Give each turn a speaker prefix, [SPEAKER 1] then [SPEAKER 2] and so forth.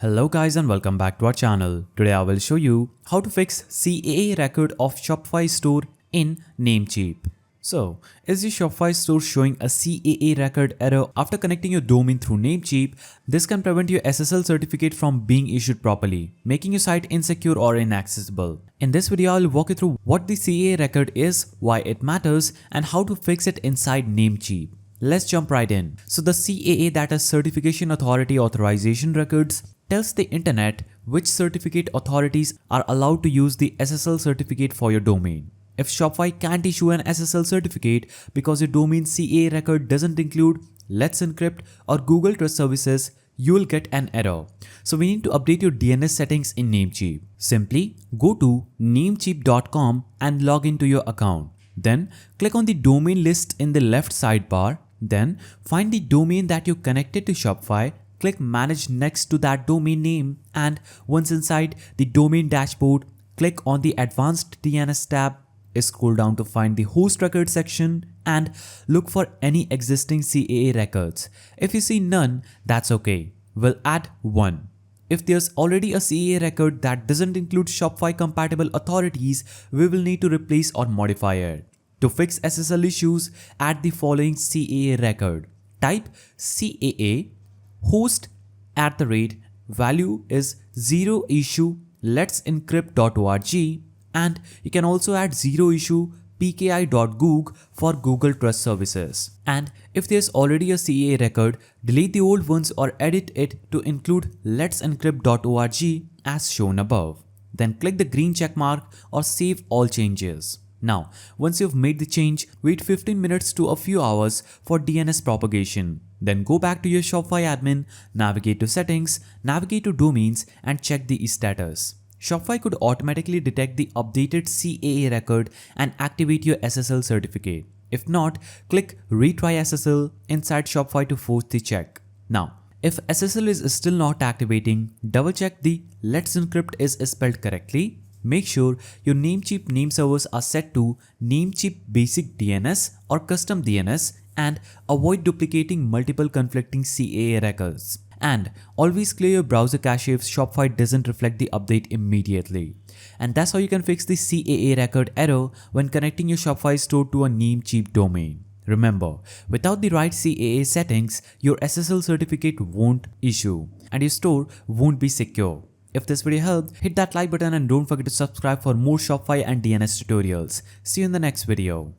[SPEAKER 1] Hello guys and welcome back to our channel. Today I will show you how to fix CAA record of Shopify store in Namecheap. So, is your Shopify store showing a CAA record error after connecting your domain through Namecheap? This can prevent your SSL certificate from being issued properly, making your site insecure or inaccessible. In this video, I'll walk you through what the CAA record is, why it matters, and how to fix it inside Namecheap. Let's jump right in. So the CAA, that is Certification Authority Authorization Records, tells the internet which certificate authorities are allowed to use the SSL certificate for your domain. If Shopify can't issue an SSL certificate because your domain CAA record doesn't include Let's Encrypt or Google Trust Services, you will get an error. So we need to update your DNS settings in Namecheap. Simply go to namecheap.com and log into your account. Then click on the domain list in the left sidebar. Then find the domain that you connected to Shopify. Click Manage next to that domain name, and once inside the domain dashboard, click on the Advanced DNS tab. Scroll down to find the Host Records section and look for any existing CAA records. If you see none, that's okay. We'll add one. If there's already a CAA record that doesn't include Shopify compatible authorities, we will need to replace or modify it. To fix SSL issues, add the following CAA record. Type CAA host @value is 0 issue let's encrypt.org, and you can also add 0 issue pki.goog for Google Trust Services. And if there's already a CAA record, delete the old ones or edit it to include let's encrypt.org as shown above. Then click the green check mark or save all changes. Now, once you've made the change, wait 15 minutes to a few hours for DNS propagation. Then go back to your Shopify admin, navigate to settings, navigate to domains, and check the status. Shopify could automatically detect the updated CAA record and activate your SSL certificate. If not, click Retry SSL inside Shopify to force the check. Now, if SSL is still not activating, double check the Let's Encrypt is spelled correctly. Make sure your Namecheap name servers are set to Namecheap Basic DNS or Custom DNS, and avoid duplicating multiple conflicting CAA records. And always clear your browser cache if Shopify doesn't reflect the update immediately. And that's how you can fix the CAA record error when connecting your Shopify store to a Namecheap domain. Remember, without the right CAA settings, your SSL certificate won't issue and your store won't be secure. If this video helped, hit that like button and don't forget to subscribe for more Shopify and DNS tutorials. See you in the next video.